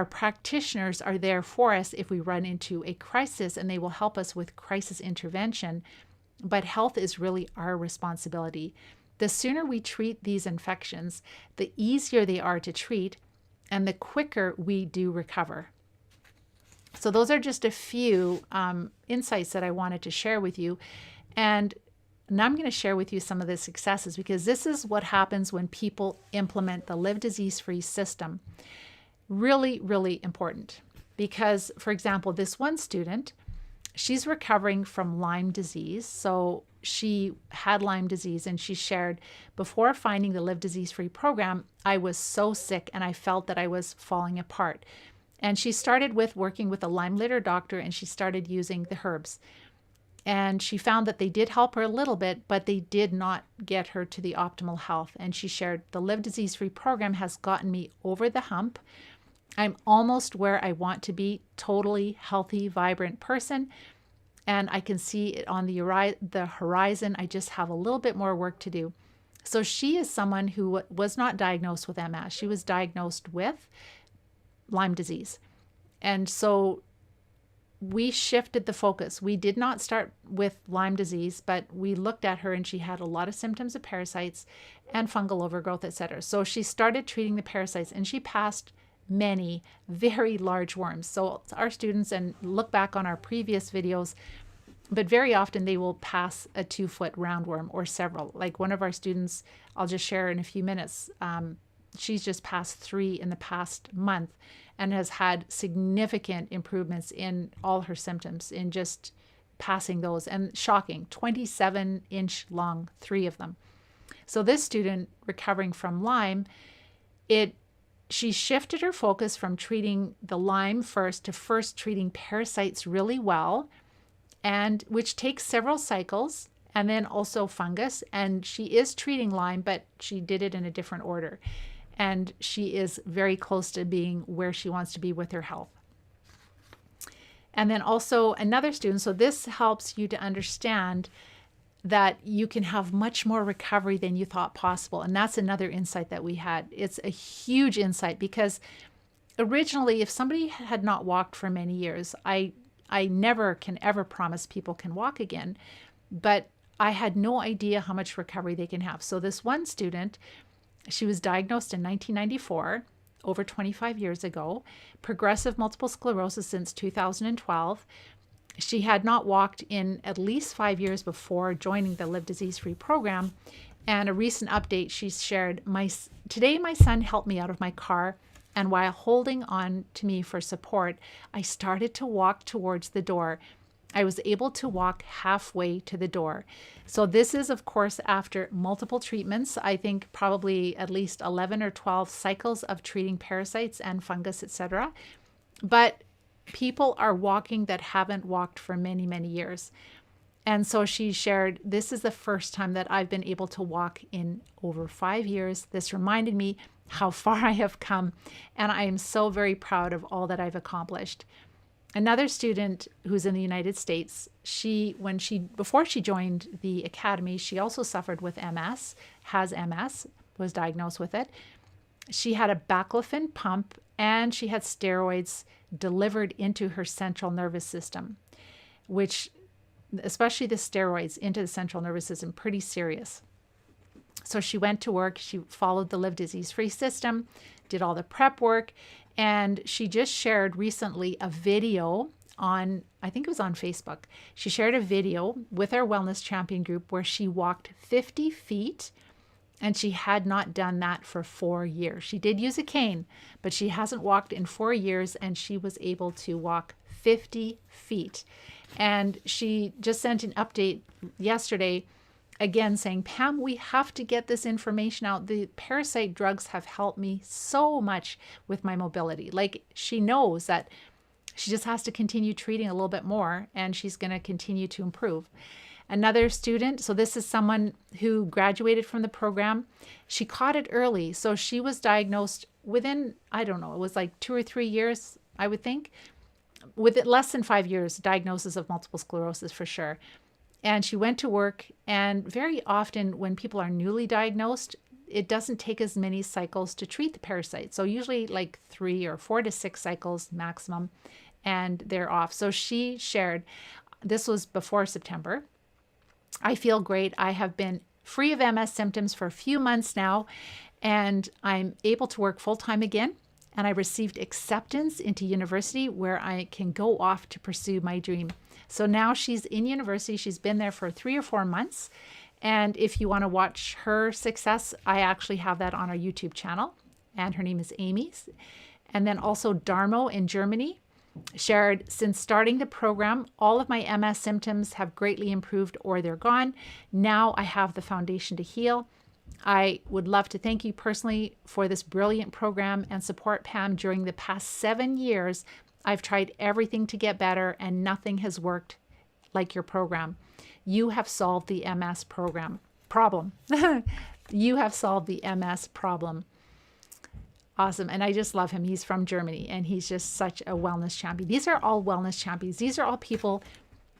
practitioners are there for us if we run into a crisis, and they will help us with crisis intervention. But health is really our responsibility. The sooner we treat these infections, the easier they are to treat, and the quicker we do recover. So those are just a few insights that I wanted to share with you. And now I'm going to share with you some of the successes, because this is what happens when people implement the Live Disease-Free system. Really, really important. Because, for example, this one student, she's recovering from Lyme disease. So she had Lyme disease, and she shared, before finding the Live Disease-Free program, I was so sick and I felt that I was falling apart. And she started with working with a Lyme litter doctor, and she started using the herbs. And she found that they did help her a little bit, but they did not get her to the optimal health. And she shared, the Live Disease-Free program has gotten me over the hump. I'm almost where I want to be, totally healthy, vibrant person. And I can see it on the horizon. I just have a little bit more work to do. So she is someone who was not diagnosed with MS. She was diagnosed with Lyme disease. And so we shifted the focus. We did not start with Lyme disease, but we looked at her, and she had a lot of symptoms of parasites and fungal overgrowth, etc. So she started treating the parasites, and she passed many very large worms. So our students, and look back on our previous videos, but very often they will pass a 2-foot roundworm or several. Like one of our students, I'll just share in a few minutes, she's just passed 3 in the past month and has had significant improvements in all her symptoms in just passing those. And shocking, 27-inch long, 3 of them. So this student recovering from Lyme, it she shifted her focus from treating the Lyme first to first treating parasites really well, and which takes several cycles, and then also fungus. And she is treating Lyme, but she did it in a different order. And she is very close to being where she wants to be with her health. And then also another student, so this helps you to understand that you can have much more recovery than you thought possible. And that's another insight that we had. It's a huge insight because originally, if somebody had not walked for many years, I never can ever promise people can walk again, but I had no idea how much recovery they can have. So this one student, she was diagnosed in 1994, over 25 years ago, progressive multiple sclerosis since 2012. She had not walked in at least 5 years before joining the Live Disease Free program. And a recent update, she shared, today my son helped me out of my car, and while holding on to me for support, I started to walk towards the door. I was able to walk halfway to the door. So this is, of course, after multiple treatments. I think probably at least 11 or 12 cycles of treating parasites and fungus, etc. But people are walking that haven't walked for many, many years. And so she shared, this is the first time that I've been able to walk in over 5 years. This reminded me how far I have come, and I am so very proud of all that I've accomplished. Another student who's in the United States, before she joined the academy, she also suffered with MS, has MS, was diagnosed with it. She had a baclofen pump, and she had steroids delivered into her central nervous system, which, especially the steroids into the central nervous system, pretty serious. So she went to work, she followed the Live Disease Free system, did all the prep work, and she just shared recently a video on, I think it was on Facebook. She shared a video with our Wellness Champion group where she walked 50 feet, and she had not done that for 4 years. She did use a cane, but she hasn't walked in 4 years, and she was able to walk 50 feet. And she just sent an update yesterday again saying, Pam, we have to get this information out. The parasite drugs have helped me so much with my mobility. Like, she knows that she just has to continue treating a little bit more, and she's going to continue to improve. Another student, so this is someone who graduated from the program. She caught it early. So she was diagnosed within, I don't know, it was like 2 or 3 years, I would think. With it, less than 5 years, diagnosis of multiple sclerosis for sure. And she went to work, and very often when people are newly diagnosed, it doesn't take as many cycles to treat the parasite. So usually like 3 or 4 to 6 cycles maximum, and they're off. So she shared, this was before September, I feel great. I have been free of MS symptoms for a few months now, and I'm able to work full-time again. And I received acceptance into university where I can go off to pursue my dream. So now she's in university. She's been there for 3 or 4 months. And if you want to watch her success, I actually have that on our YouTube channel. And her name is Amy. And then also Darmo in Germany shared, since starting the program, all of my MS symptoms have greatly improved or they're gone. Now I have the foundation to heal. I would love to thank you personally for this brilliant program and support, Pam. During the past 7 years, I've tried everything to get better, and nothing has worked like your program. You have solved the MS problem. You have solved the MS problem. Awesome. And I just love him. He's from Germany, and he's just such a wellness champion. These are all wellness champions. These are all people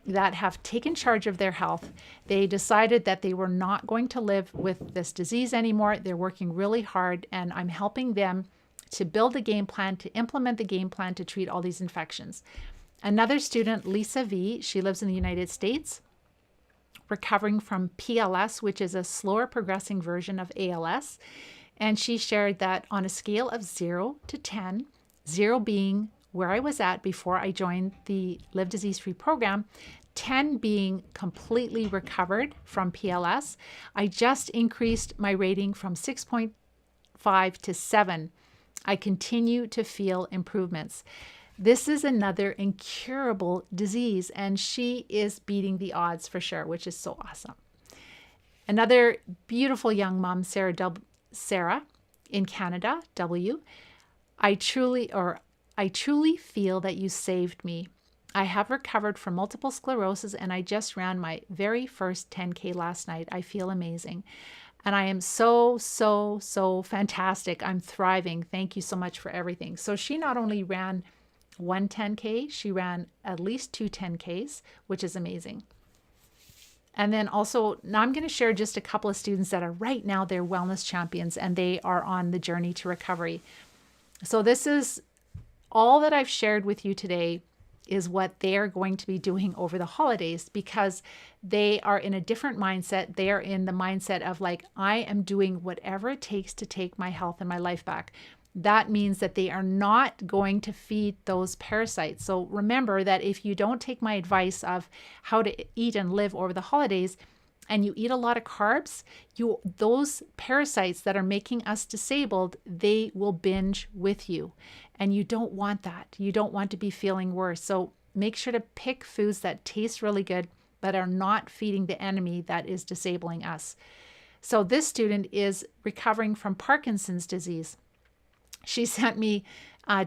that have taken charge of their health. They decided that they were not going to live with this disease anymore. They're working really hard, and I'm helping them to build a game plan, to implement the game plan to treat all these infections. Another student, Lisa V, she lives in the United States, recovering from PLS, which is a slower progressing version of ALS. And she shared that on a scale of 0 to 10, 0 being where I was at before I joined the Live Disease Free program, 10 being completely recovered from PLS, I just increased my rating from 6.5 to 7. I continue to feel improvements. This is another incurable disease, and she is beating the odds for sure, which is so awesome. Another beautiful young mom, Sarah in Canada, I truly feel that you saved me. I have recovered from multiple sclerosis and I just ran my very first 10K last night. I feel amazing. And I am so, so, so fantastic. I'm thriving. Thank you so much for everything. So she not only ran one 10K, she ran at least two 10Ks, which is amazing. And then also, now I'm going to share just a couple of students that are right now, they're wellness champions and they are on the journey to recovery. So this is all that I've shared with you today is what they're going to be doing over the holidays, because they are in a different mindset. They are in the mindset of like, I am doing whatever it takes to take my health and my life back. That means that they are not going to feed those parasites. So remember that if you don't take my advice of how to eat and live over the holidays, and you eat a lot of carbs, those parasites that are making us disabled, they will binge with you. And you don't want that. You don't want to be feeling worse. So make sure to pick foods that taste really good, but are not feeding the enemy that is disabling us. So this student is recovering from Parkinson's disease. She sent me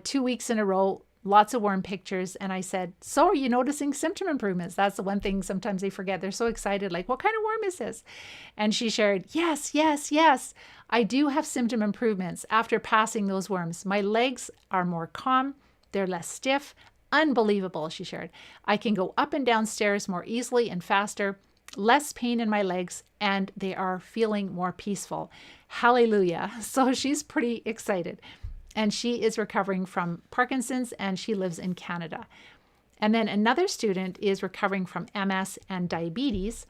2 weeks in a row, lots of worm pictures. And I said, so are you noticing symptom improvements? That's the one thing sometimes they forget. They're so excited, like, what kind of worm is this? And she shared, yes, yes, yes. I do have symptom improvements after passing those worms. My legs are more calm. They're less stiff. Unbelievable, she shared. I can go up and down stairs more easily and faster. Less pain in my legs, and they are feeling more peaceful. Hallelujah. So she's pretty excited. And she is recovering from Parkinson's and she lives in Canada. And then another student is recovering from MS and diabetes.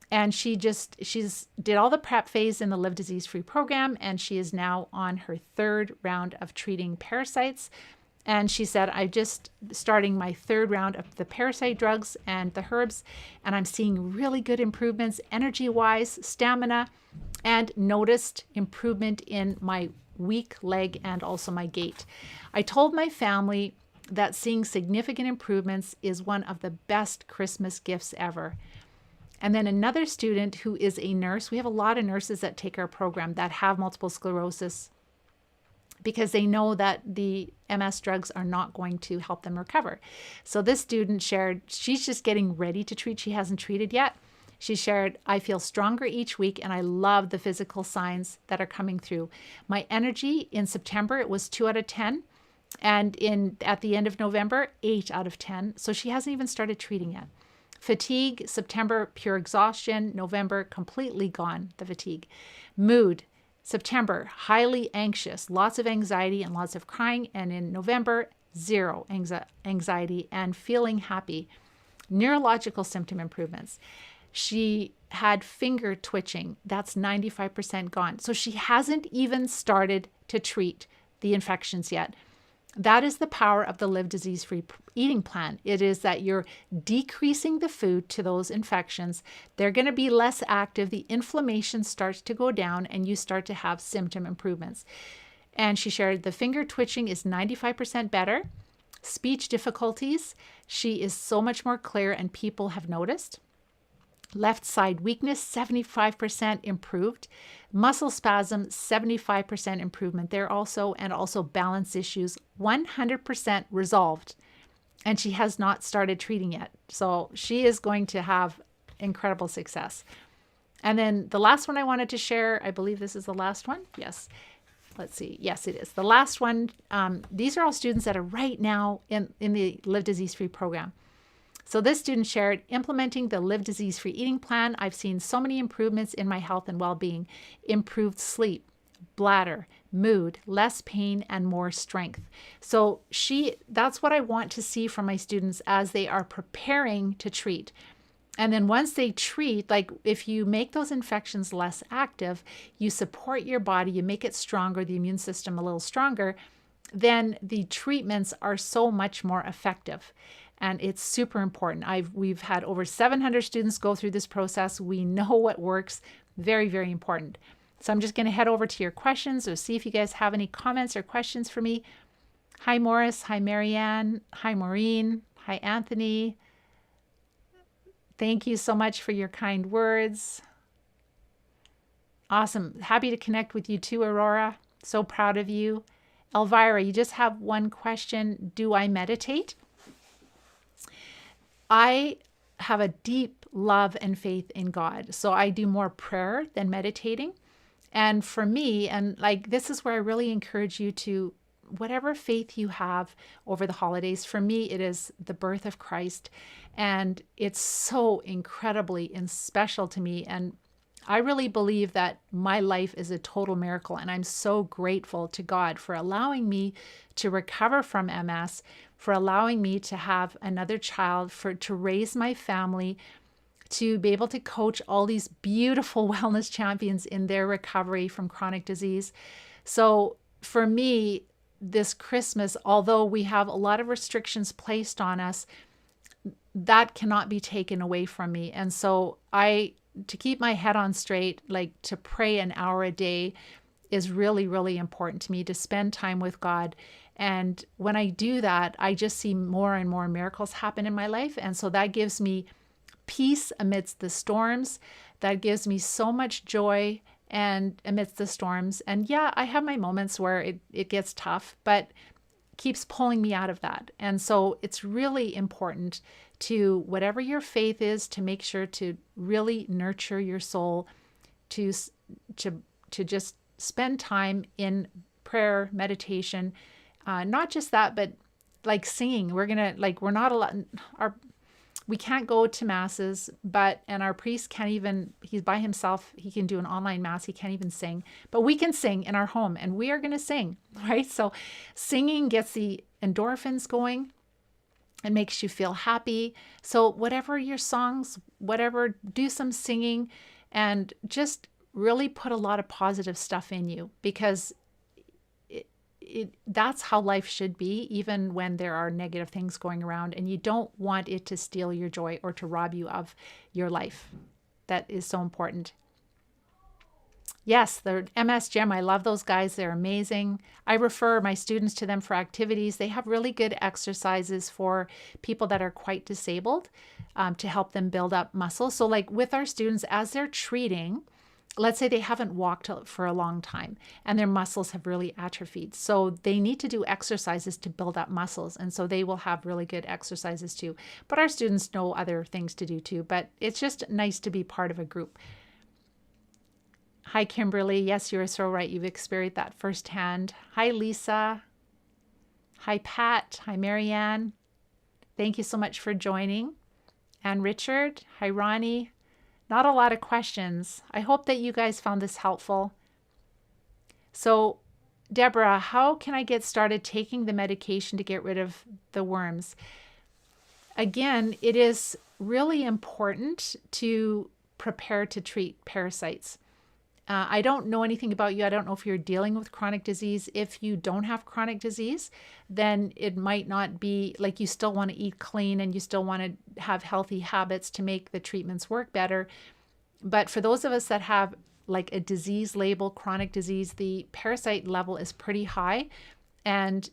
And she's did all the prep phase in the Live Disease Free program. And she is now on her third round of treating parasites. And she said, I'm just starting my third round of the parasite drugs and the herbs. And I'm seeing really good improvements energy-wise, stamina, and noticed improvement in my weak leg and also my gait. I told my family that seeing significant improvements is one of the best Christmas gifts ever. And then another student who is a nurse, we have a lot of nurses that take our program that have multiple sclerosis because they know that the MS drugs are not going to help them recover. So this student shared, she's just getting ready to treat. She hasn't treated yet. She shared, I feel stronger each week and I love the physical signs that are coming through. My energy in September, it was 2 out of 10. And at the end of November, 8 out of 10. So she hasn't even started treating yet. Fatigue, September, pure exhaustion. November, completely gone, the fatigue. Mood, September, highly anxious, lots of anxiety and lots of crying. And in November, zero anxiety and feeling happy. Neurological symptom improvements. She had finger twitching. That's 95% gone. So she hasn't even started to treat the infections yet. That is the power of the Live Disease-Free eating plan. It is that you're decreasing the food to those infections. They're going to be less active. The inflammation starts to go down and you start to have symptom improvements. And she shared the finger twitching is 95% better. Speech difficulties, she is so much more clear and people have noticed. Left side weakness, 75% improved. Muscle spasm, 75% improvement there also. And also balance issues, 100% resolved. And she has not started treating yet. So she is going to have incredible success. And then the last one I wanted to share, I believe this is the last one. Yes. Let's see. Yes, it is. The last one, these are all students that are right now in the Live Disease Free program. So this student shared, implementing the Live Disease-Free eating plan, I've seen so many improvements in my health and well-being, improved sleep, bladder, mood, less pain, and more strength. So that's what I want to see from my students as they are preparing to treat. And then once they treat, like if you make those infections less active, you support your body, you make it stronger, the immune system a little stronger, then the treatments are so much more effective. And it's super important. We've had over 700 students go through this process. We know what works. Very, very important. So I'm just going to head over to your questions or see if you guys have any comments or questions for me. Hi, Morris. Hi, Marianne. Hi, Maureen. Hi, Anthony. Thank you so much for your kind words. Awesome. Happy to connect with you too, Aurora. So proud of you. Elvira, you just have one question. Do I meditate? I have a deep love and faith in God. So I do more prayer than meditating. And for me, and like this is where I really encourage you to, whatever faith you have over the holidays, for me, it is the birth of Christ. And it's so incredibly and special to me. And I really believe that my life is a total miracle. And I'm so grateful to God for allowing me to recover from MS, for allowing me to have another child, to raise my family, to be able to coach all these beautiful wellness champions in their recovery from chronic disease. So for me, this Christmas, although we have a lot of restrictions placed on us, that cannot be taken away from me. And so to keep my head on straight, like to pray an hour a day is really, really important to me, to spend time with God. And when I do that, I just see more and more miracles happen in my life. And so that gives me peace amidst the storms. That gives me so much joy and amidst the storms. And yeah, I have my moments where it gets tough, but keeps pulling me out of that. And so it's really important to, whatever your faith is, to make sure to really nurture your soul, to just spend time in prayer, meditation, not just that, but like singing. We're not allowed, we can't go to masses, and our priest can't even, he's by himself, he can do an online mass, he can't even sing, but we can sing in our home, and we are going to sing, right? So singing gets the endorphins going. It makes you feel happy. So whatever your songs, whatever, do some singing and just really put a lot of positive stuff in you, because that's how life should be, even when there are negative things going around, and you don't want it to steal your joy or to rob you of your life. That is so important. Yes, the MS Gym, I love those guys. They're amazing. I refer my students to them for activities. They have really good exercises for people that are quite disabled, to help them build up muscle. So like with our students, as they're treating, let's say they haven't walked for a long time and their muscles have really atrophied. So they need to do exercises to build up muscles. And so they will have really good exercises too. But our students know other things to do too. But it's just nice to be part of a group. Hi, Kimberly. Yes, you're so right. You've experienced that firsthand. Hi, Lisa. Hi, Pat. Hi, Marianne. Thank you so much for joining. And Richard. Hi, Ronnie. Not a lot of questions. I hope that you guys found this helpful. So, Deborah, how can I get started taking the medication to get rid of the worms? Again, it is really important to prepare to treat parasites. I don't know anything about you. I don't know if you're dealing with chronic disease. If you don't have chronic disease, then it might not be like, you still want to eat clean and you still want to have healthy habits to make the treatments work better. But for those of us that have like a disease label, chronic disease, the parasite level is pretty high. And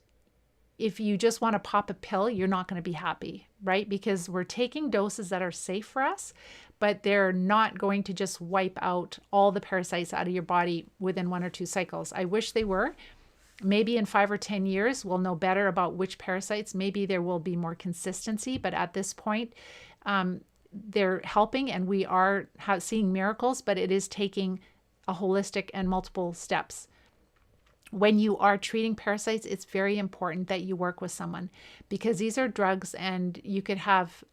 if you just want to pop a pill, you're not going to be happy, right? Because we're taking doses that are safe for us, but they're not going to just wipe out all the parasites out of your body within 1 or 2 cycles. I wish they were. Maybe in 5 or 10 years, we'll know better about which parasites. Maybe there will be more consistency, but at this point, they're helping and we are seeing miracles, but it is taking a holistic and multiple steps. When you are treating parasites, it's very important that you work with someone, because these are drugs and you could have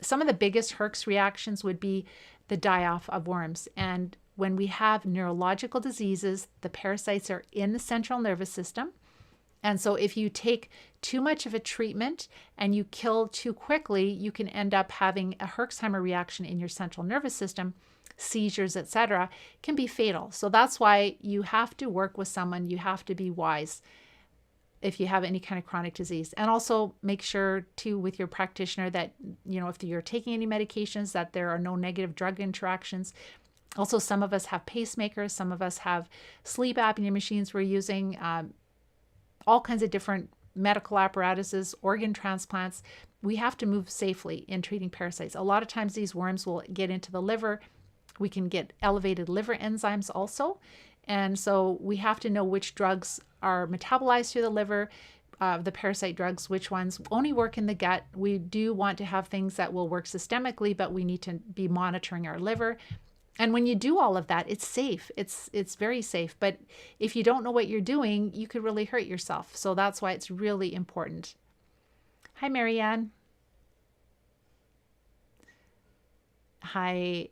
some of the biggest Herx reactions would be the die-off of worms. And when we have neurological diseases, the parasites are in the central nervous system. And so if you take too much of a treatment and you kill too quickly, you can end up having a Herxheimer reaction in your central nervous system, seizures, etc., can be fatal. So that's why you have to work with someone. You have to be wise if you have any kind of chronic disease. And also make sure too with your practitioner that, if you're taking any medications, that there are no negative drug interactions. Also, some of us have pacemakers, some of us have sleep apnea machines we're using, all kinds of different medical apparatuses, organ transplants. We have to move safely in treating parasites. A lot of times these worms will get into the liver. We can get elevated liver enzymes also. And so we have to know which drugs are metabolized through the liver, the parasite drugs, which ones only work in the gut. We do want to have things that will work systemically, but we need to be monitoring our liver. And when you do all of that, it's safe. It's very safe. But if you don't know what you're doing, you could really hurt yourself. So that's why it's really important. Hi, Marianne. Hi.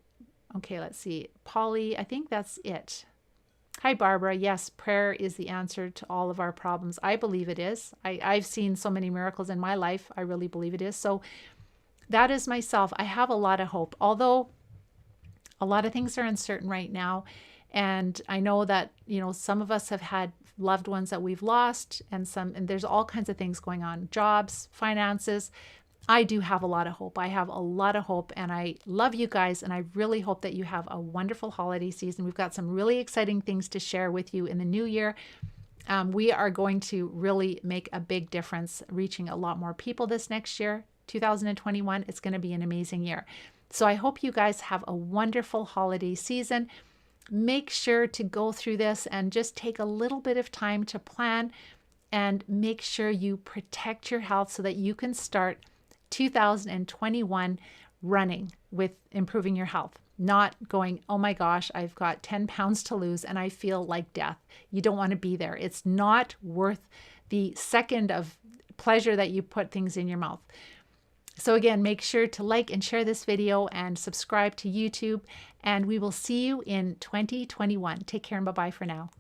Okay, let's see. Polly, I think that's it. Hi, Barbara. Yes, prayer is the answer to all of our problems. I believe it is. I've seen so many miracles in my life. I really believe it is. So that is myself. I have a lot of hope, although a lot of things are uncertain right now. And I know that, some of us have had loved ones that we've lost, and there's all kinds of things going on, jobs, finances. I do have a lot of hope. I have a lot of hope, and I love you guys, and I really hope that you have a wonderful holiday season. We've got some really exciting things to share with you in the new year. We are going to really make a big difference, reaching a lot more people this next year, 2021. It's going to be an amazing year. So I hope you guys have a wonderful holiday season. Make sure to go through this and just take a little bit of time to plan, and make sure you protect your health so that you can start 2021 running with improving your health, not going, oh my gosh, I've got 10 pounds to lose and I feel like death. You don't want to be there. It's not worth the second of pleasure that you put things in your mouth. So again, make sure to like and share this video and subscribe to YouTube, and we will see you in 2021. Take care and bye-bye for now.